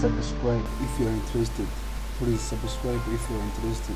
subscribe if you're interested. Please subscribe if you're interested.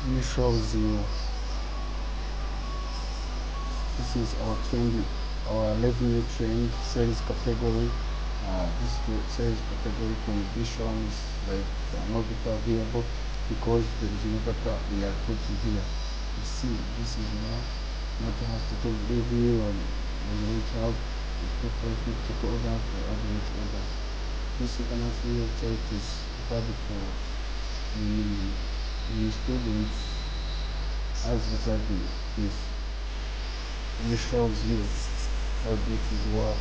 This shows you this is our trend, our revenue trend, sales category. This sales category conditions like no data available because there is no data we are putting here. You see, this is not have total delivery or average help, total profit, total orders or average orders. This e-commerce website is prepared for the students as exactly this. It shows you how this is work.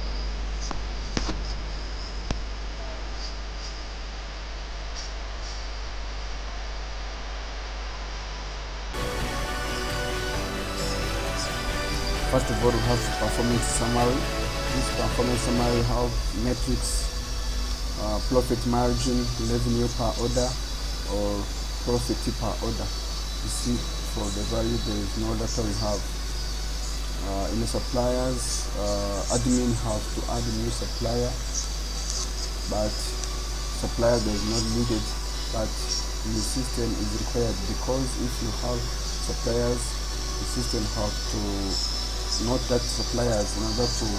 First of all, we have performance summary. This performance summary have metrics, profit margin, revenue per order, or profit per order. You see, for the value there is no data we have. In the suppliers, admin have to add a new supplier, but supplier is not needed, but in the system is required, because if you have suppliers, the system have to note that suppliers in order to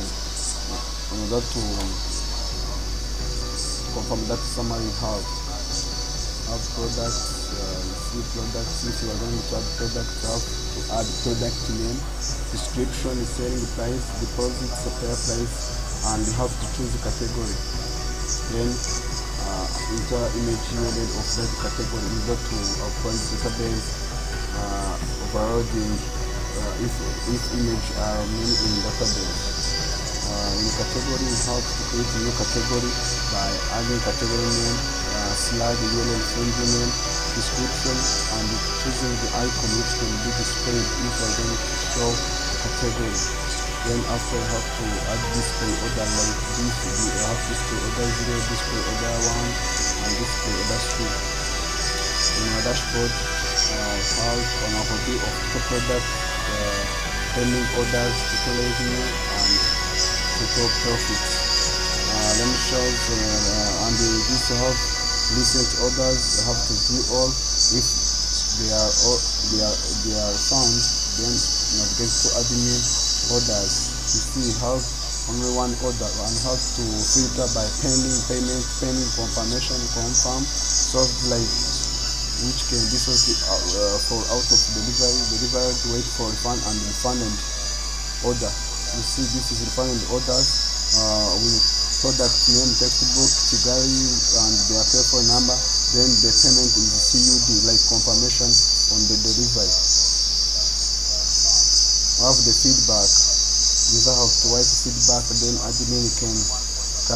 confirm that summary have products. You see products. If you are going to add products, you have to add product name, description, selling price, deposit, supplier price, and you have to choose the category. Then enter image URL of that category in order to appoint database overloading if image are many in database. In the category, you have to create a new category by adding category name, slide URL field name, description, and choosing the icon which can be displayed if you are going to show the category. Then after you have to add display order like this. You have display order 0, display order 1, and display order 2. In our dashboard, have an overview of the product, pending orders, total revenue, and total profit. Let me show and this have recent orders. You have to view all. If they are found, then navigate to admin orders. You see, you have only one order and you have to filter by pending payment, pending confirmation, confirm, source like which can this was for out of delivered wait for refund and refunded order. You see this is refunded orders with product name, textbook, Kigali, and their telephone number. Then the payment is CUD, like confirmation on the delivery. Have the feedback. User have to write feedback, then admin can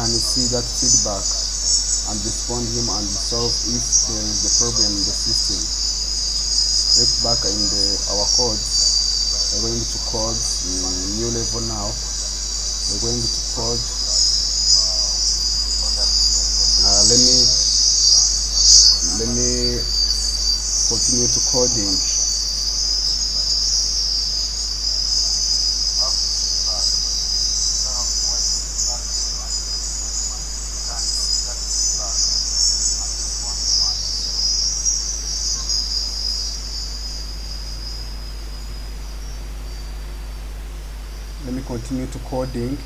see that feedback and respond him and solve if there is a problem in the system. Let's back in our codes. We're going to code new level now. We're going to code. Let me continue to coding. Let me continue to coding.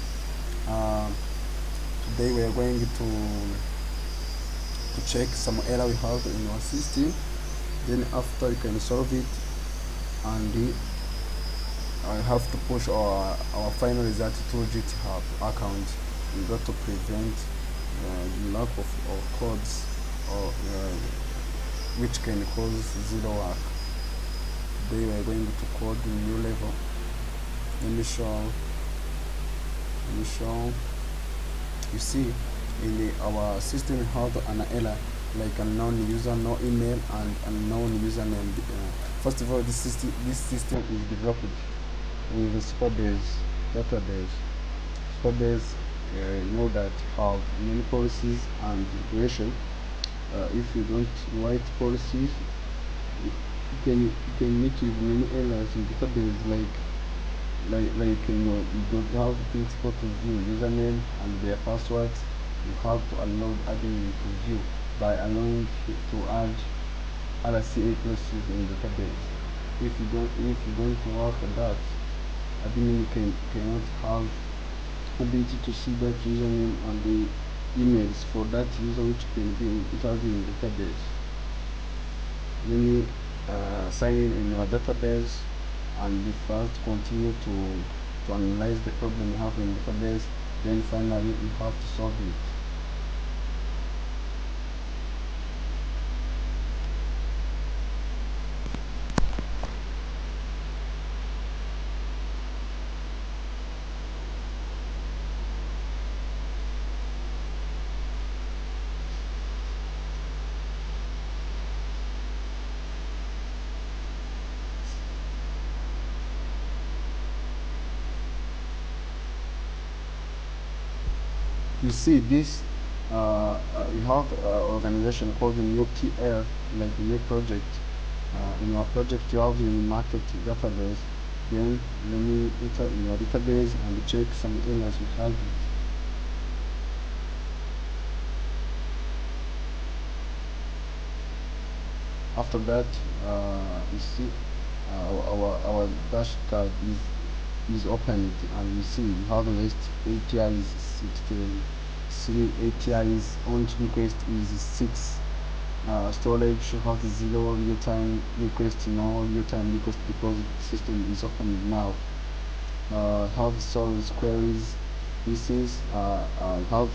Today we are going to check some error we have in our system. Then after you can solve it, and I have to push our final result to GitHub account. We got to prevent lack of codes or which can cause zero work. Today we are going to code a new level. Let me show. You see, in our system we have an error like unknown user, no email, and unknown username. First of all, this system is developed with Supabase database. Supabase, you know that have many policies and integration. If you don't write policies, you can meet with many errors in database you don't have principal to view username and their passwords. You have to allow admin to view by allowing to add RCA clauses in the database. If you don't work at that, admin cannot have ability to see that username and the emails for that user which can be entered in the database. Let me sign in your database, and we first continue to analyze the problem you have in the database. Then finally you have to solve it. You see this, we have organization called the new TL, like the new project. In our project you have the market database. Then let me enter in your database and check some errors we have. After that, you see our dashboard is opened, and you see we have the list APIs 63 APIs. On request is 6. Storage have 0 real-time request, no real-time request because the system is open now. Have solved queries. This is have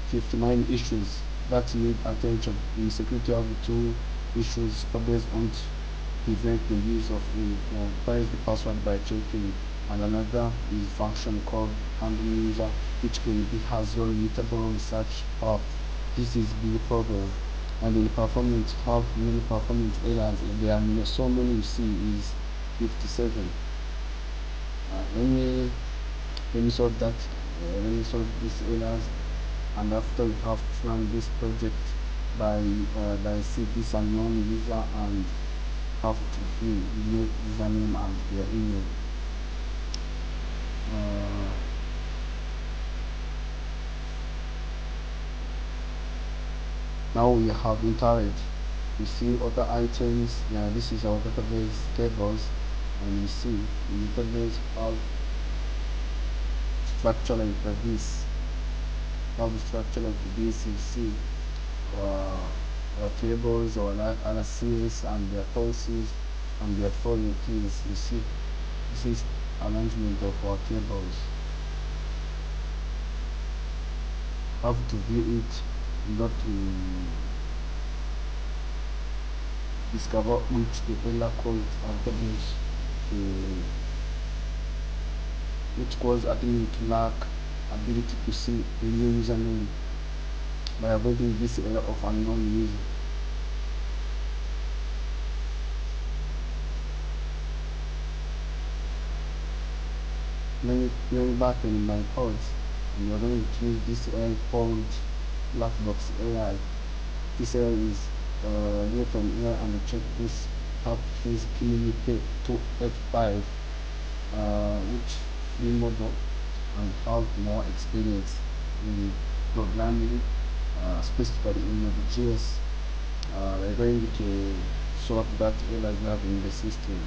59 issues that need attention. In security, have 2 issues based on prevent the use of price the password by checking, and another is function called handling user, which can be has your mutable research path. This is the problem. And in performance have many performance errors. There are so many, you see is 57. Let me solve that. Let me solve these errors, and after we have run this project by see this unknown user and have to view new username and their email. Now we have entered. You see other items. Yeah, this is our database tables, and you see the database have structure like this. Have structure like this. You see tables or other series and their sources and their foreign keys. You see, this is arrangement of our tables. How to view it, you got to discover which the error codes are damaged, which cause admin to lack ability to see the new username by avoiding this error of unknown user. Going back in my codes, we are going to use this error called black box AI. This error is new from here, and we check this up is communicate 285, which we model and have more experience in programming, specifically in Node.js. We're going to sort that error we have in the system.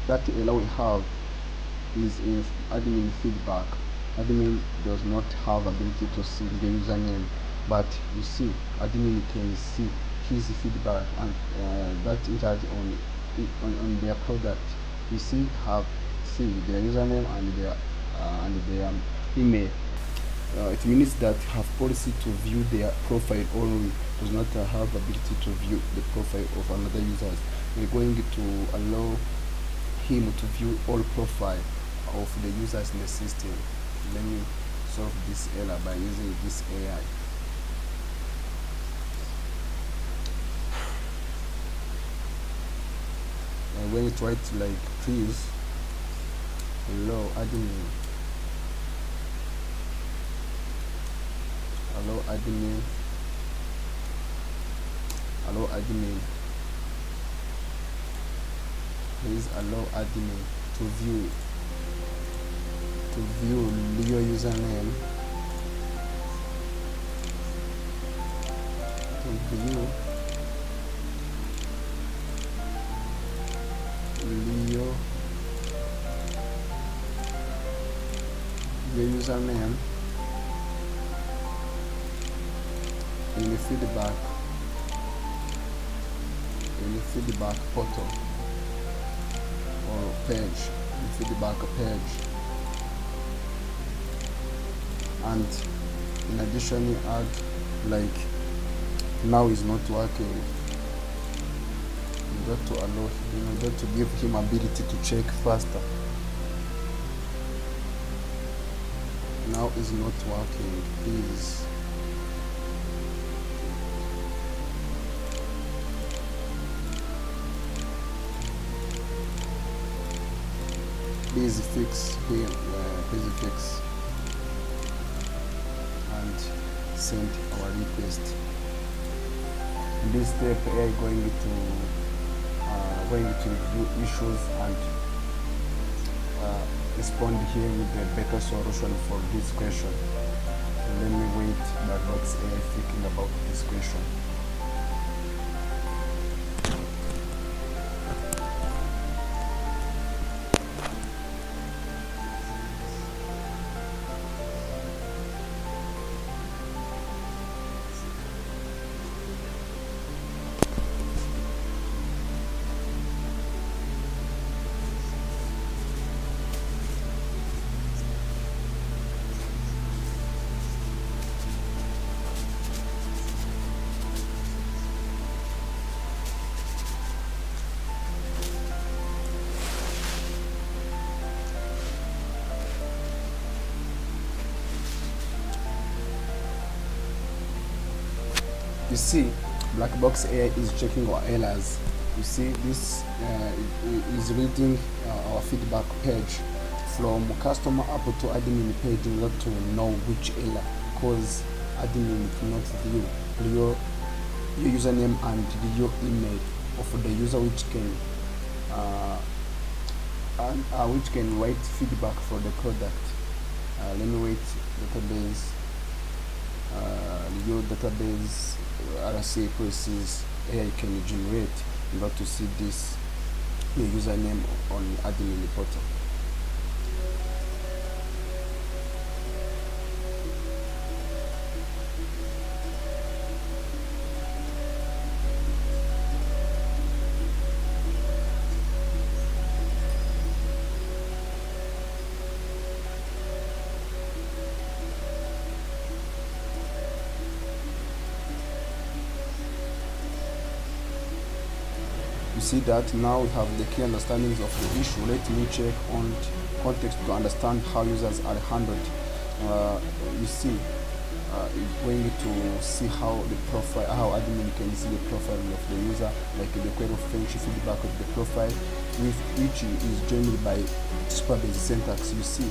That error we have is in admin feedback. Admin does not have ability to see the username, but you see, admin can see his feedback, and that enters on their product. You see, see their username and their email. It means that have policy to view their profile only, does not have ability to view the profile of another users. We're going to allow him to view all profile of the users in the system. Let me solve this error by using this AI. And when you try to like please allow admin, please allow admin to view your username, to view your username in the feedback portal or page, feedback page. And in addition, you add like now is not working. You got to allow him, you got to give him ability to check faster. Now is not working, please. Please fix him, please fix, and send our request. In this step, AI going to review issues and respond here with a better solution for this question. Let me wait that what's AI thinking about this question. You see, black box AI is checking our errors. You see, this is reading our feedback page from customer up to admin page in order to know which error, because admin cannot view your username and your email of the user, which can write feedback for the product. Let me wait. Database, your database RSA process AI can generate in order to see this your username on admin portal. You see that now we have the key understandings of the issue. Let me check on context to understand how users are handled. You see, going to see how the profile, how admin can see the profile of the user, like the query of friendship feedback of the profile, with which is joined by superbase syntax. You see,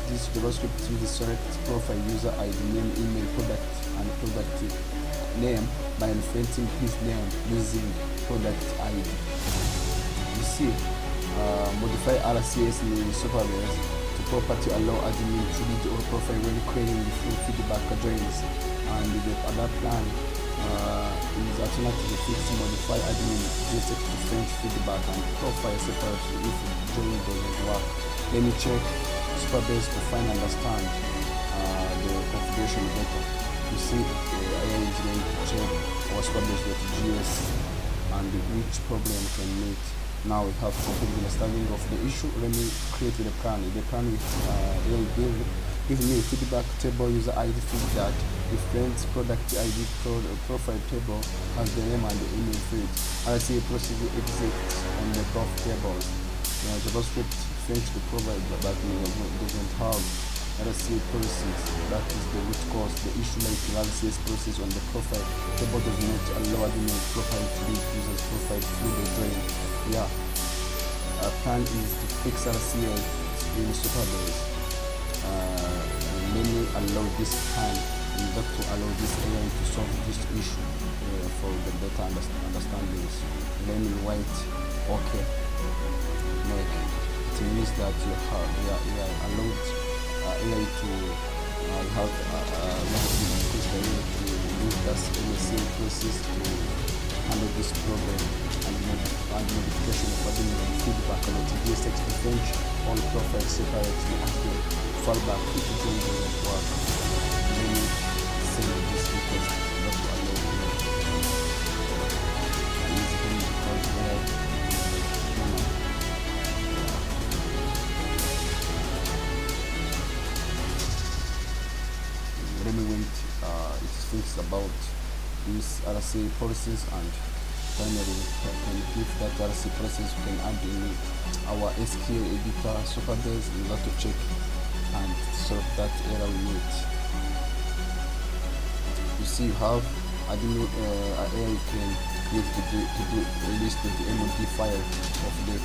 this JavaScript uses select profile user ID, name, email, product, and product name by referencing his name using product ID. You see, modify RCS in superbase to property allow admin to read or profile when querying through feedback joins, and the other plan is alternative fix modify admin JSX to French feedback and profile separately if join doesn't work. Let me check superbase to find understand the configuration better. You see, AI is going to check our superbase.js and which problem can meet. Now we have complete understanding of the issue. Let me create the plan. The plan will give me a feedback table user ID field that the friend's product ID profile table has the name and the email field. I see a procedure exists on the above tables. JavaScript fetch the profile but doesn't have RCA process. That is the root cause. The issue like RCS process on the profile table does not allow admin profile to read user's profile through the join. Yeah, our plan is to fix RCA in superbase. Let me allow this plan in order to allow this AI to solve this issue for the better understandings. Let me write okay. Make it means that you are allowed AI to have increase the AI to use that RCA process to handle this problem and modification of admin feedback on the JSX to French all profiles separately after fallback if it doesn't work. Let me save this request not to allow it's going because let me wait it thinks about this RCA process, and finally can give that RCA process we can add in our SQL editor superbase in order to check and solve that error we need. You see you have admin AI can create to do a list of the MOD file of the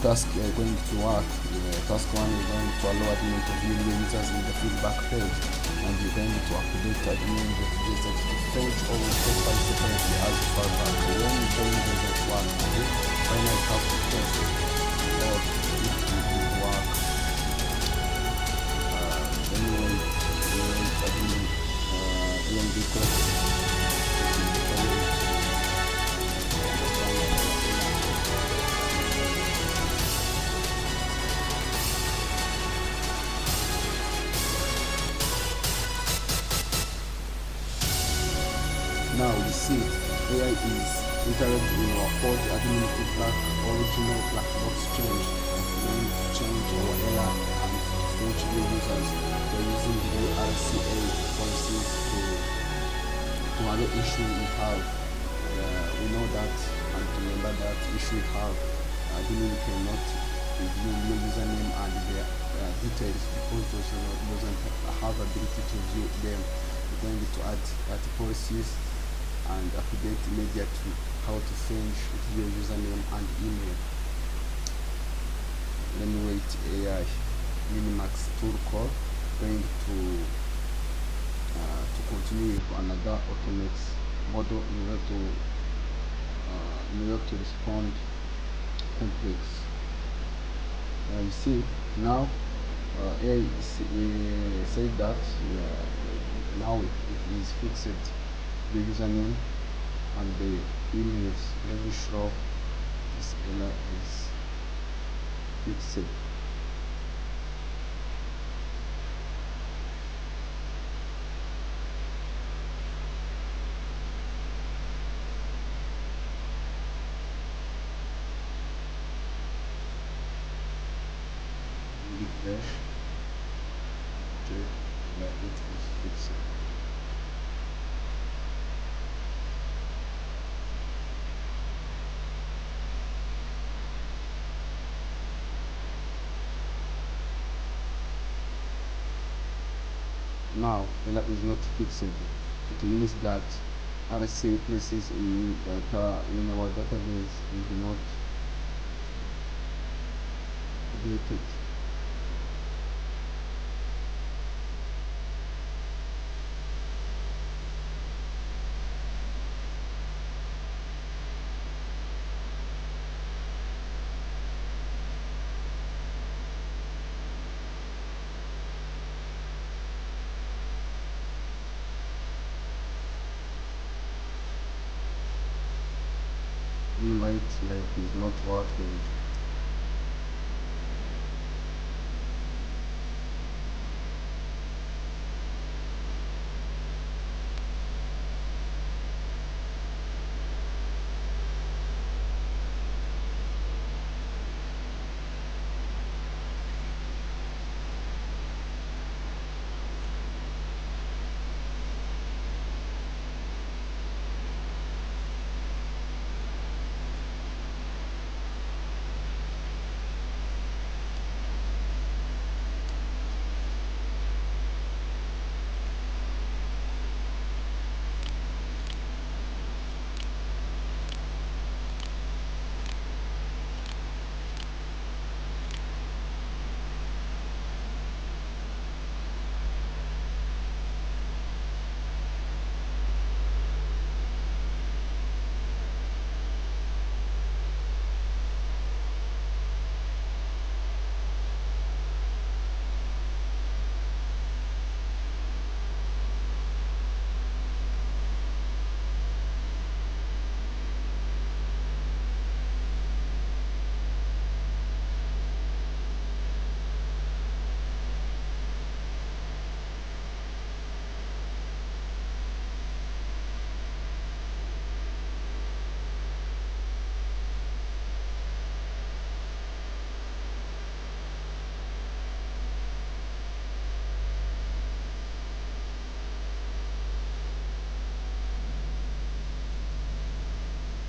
task going to work. Task 1 is going to allow admin to view new users in the feedback page, and you're going to update admin.jsx to French or profile separately as fallback. When you join doesn't work, okay? Finally have to test or if it will work. Anyway, admin because now you see AI is iterated in our code admin feedback original black box change. Then change our error and French new users by using the RCA policies to other issue we have. We know that and remember that issue we have admin cannot review your username and their details because those doesn't have ability to view them. We're going to add policies and update immediately how to finish your username and email. Let me wait AI minimax tool call going to continue with another automates model in order to respond complex. You see now Say that now it is fixed. The username and the email is very sure this error is fixed. Refresh. Check that it is fixed. Now error is not fixed. It means that RC places in data in our database is not updated. Invite like is not working.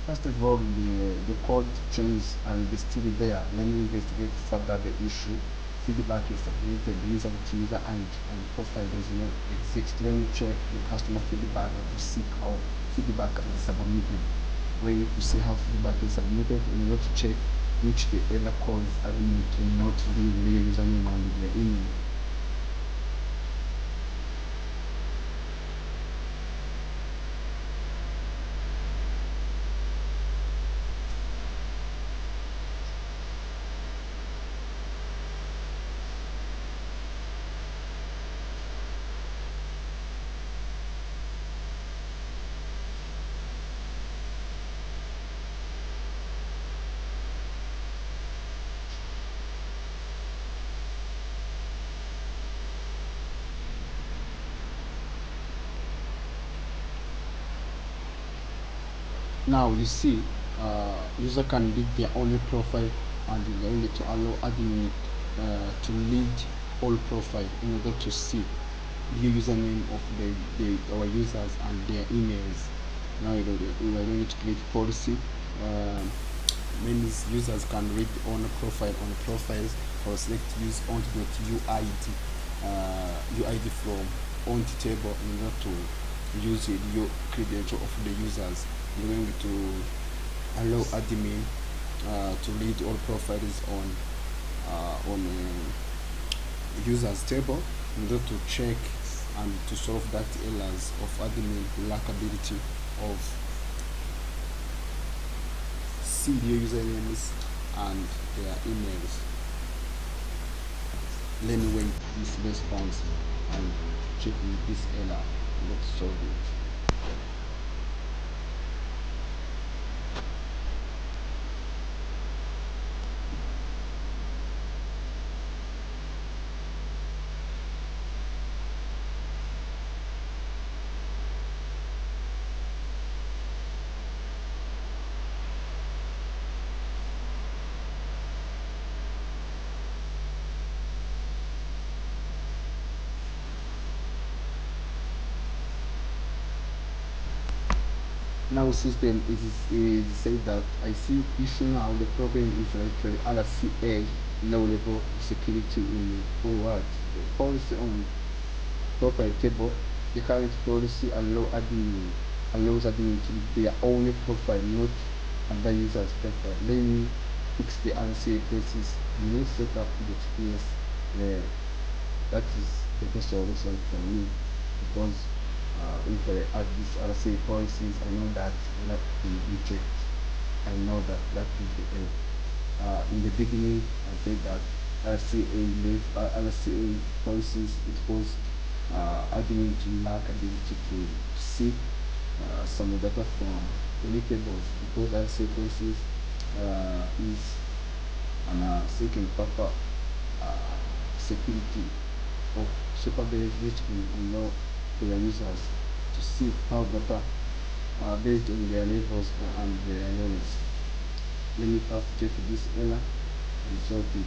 First of all, the code change and is still there. Let me investigate further the issue. Feedback is submitted user to user and profile does not exist. Let me check the customer feedback to see how feedback is submitted. When you see how feedback is submitted, you need to check which the error codes are to not leave the username and the email. Now you see, user can lead their own profile and they need to allow admin to lead all profile in order to see the username of our users and their emails. Now you don't need to create policy. Many users can read on profiles or select use ont.uid UID from ont table in order to use your credential of the users. You're going to allow admin to read all profiles on users table in order to check and to solve that errors of admin lack ability of see their usernames and their emails. Let me wait this response and check this error. Let's solve it. Now system is say that I see issue now. The problem is like RCA low level security in forward. The policy on profile table, the current policy allows admin to use their own profile, not other users' profile. Let me fix the RCA places new setup the experience there. That is the best solution for me because if I add these RCA policies, I know that that will be checked. I know that that is the end. In the beginning, I said that RCA policies it was admin to lack ability to see some data from any tables because RCA policies is an second proper security of supervised which will allow their users to see how data based on their levels and their knowledge. Let me first check this error and solve it.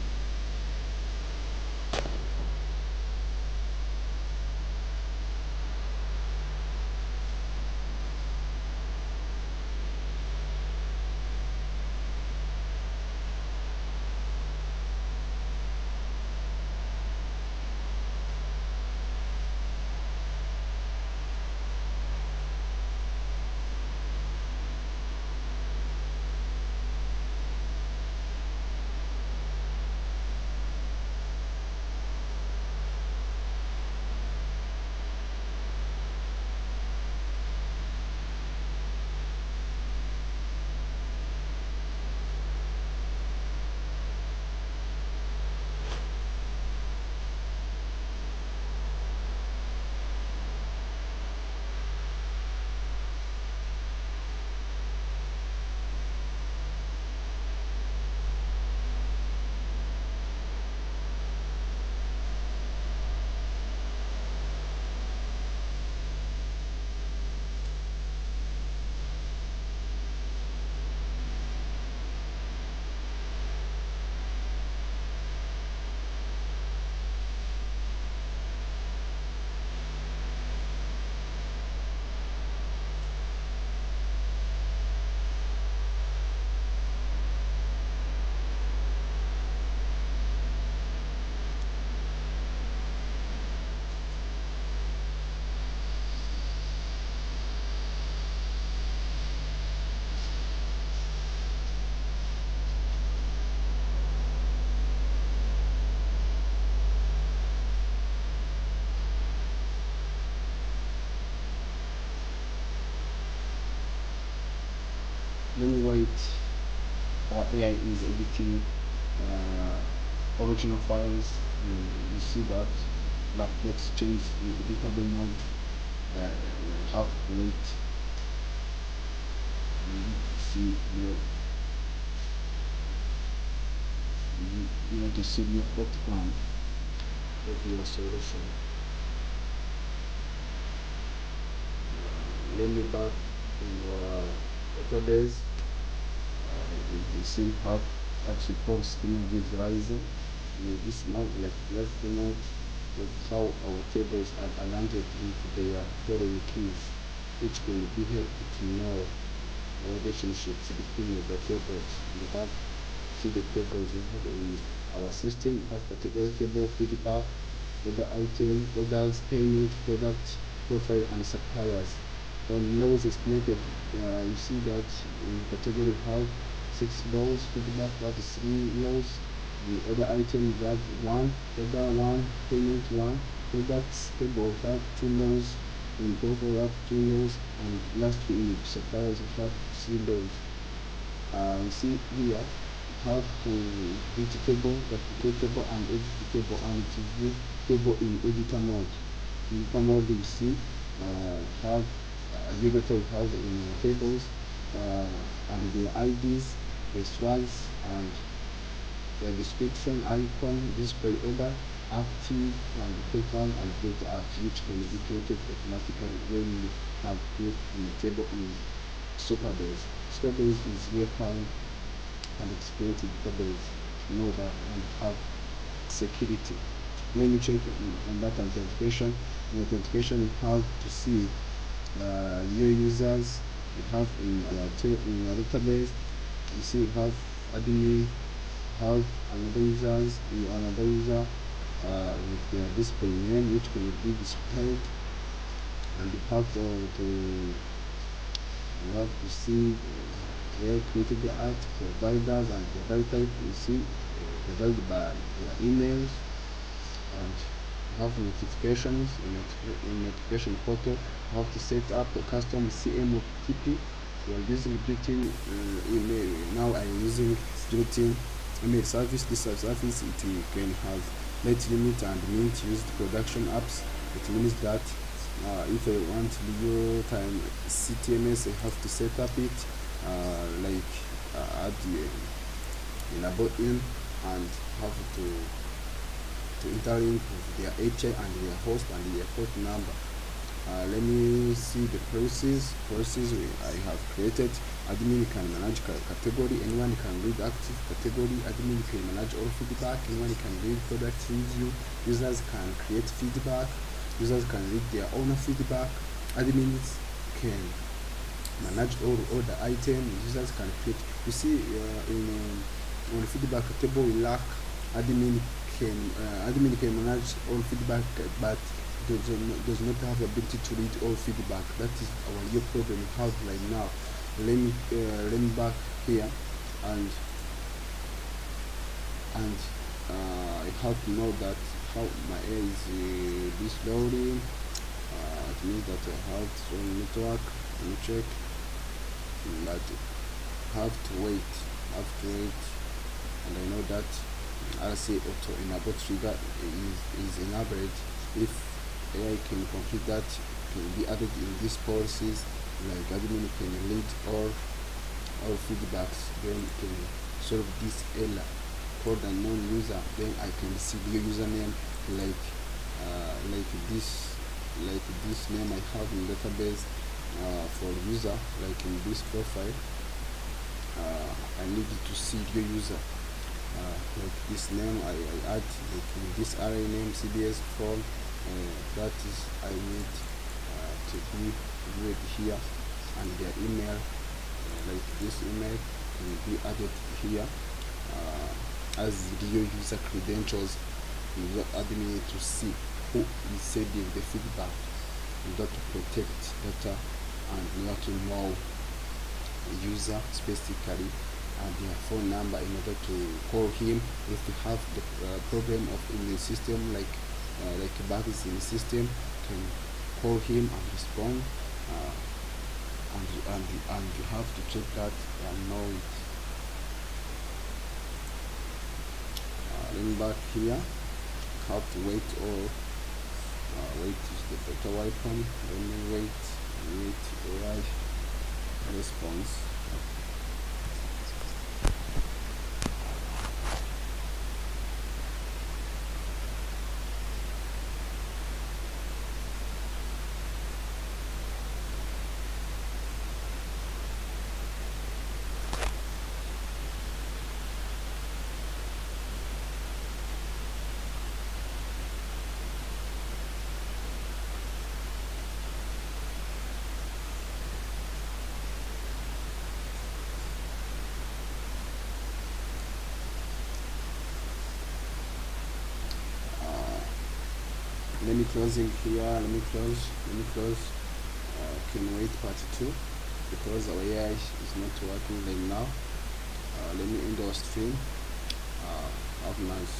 Let me wait. Our AI is editing original files. You see that. Now let's change the editable mode. How to wait. See your you want to see your outcome of your solution. Let me back in your database. You see how actually post schema visualizer. This now let's denote how our tables are aligned into their following keys, which will be helpful to know relationships between the tables. We have see the tables we have in our system as particular table feedback, order item, orders, payment, product, profile, and suppliers. When nose is connected, you see that in the table we have 6 rows, feedback, that is 3 rows. The other item we have 1, payment 1, products table we have 2 rows, in profile we have 2 rows, and lastly in suppliers we have 3 rows. You see here have to create a table, duplicate table, and edit the table, and this table in editor mode. In editor mode, you see have navigator has in tables and the IDs, the swags, and the description, icon, display order, active, and total, and data apps, which can be created automatically when you have created the table in Supabase. Supabase is where and exploit database in order and have security. When you check on that authentication, in authentication you have to see your users, you have in your database, you see you have admin, have another users, another user with their display name which can be displayed, and you have to see where created the art, providers, and provider type. You see provided by their emails, and you have notifications in notification portal. You have to set up a custom CM of TP. We are using built-in email. Now I'm using built-in email service. This service it can have net limit and mint used production apps. It means that if I want real-time CTMS, I have to set up it add in a button and have to interlink with their API and their host and their port number. Let me see the process I have created. Admin can manage category, anyone can read active category. Admin can manage all feedback, anyone can read product review. Users can create feedback, users can read their own feedback. Admins can manage all the items, users can create. You see on the feedback table we lack admin can manage all feedback, but does not have the ability to read all feedback. That is our real problem we have right now. Let me back here and I have to know that how my air is this loading. It means that I have some network. Let me check, but have to wait, and I know that RC auto enable trigger is enabled. If AI can complete that, can be added in these policies, like admin can read all feedbacks, then can solve this error code unknown user. Then I can see the username like this name I have in database for user, like in this profile. I need to see the user like this name I add, like in this array name CBS form. That is I need to do it here, and their email, like this email can be added here as the user credentials. You admin to see who is sending the feedback. You got to protect data, and you have to know the user specifically and their phone number in order to call him if you have the problem in the system, like bugs in the system. Can call him and respond, and you have to check that and know it. Then back here, have to wait, or wait is the better icon. Let me wait right response. Let me closing here. Let me close. Can wait part 2 because our AI is not working right now. Let me end our stream. Have nice.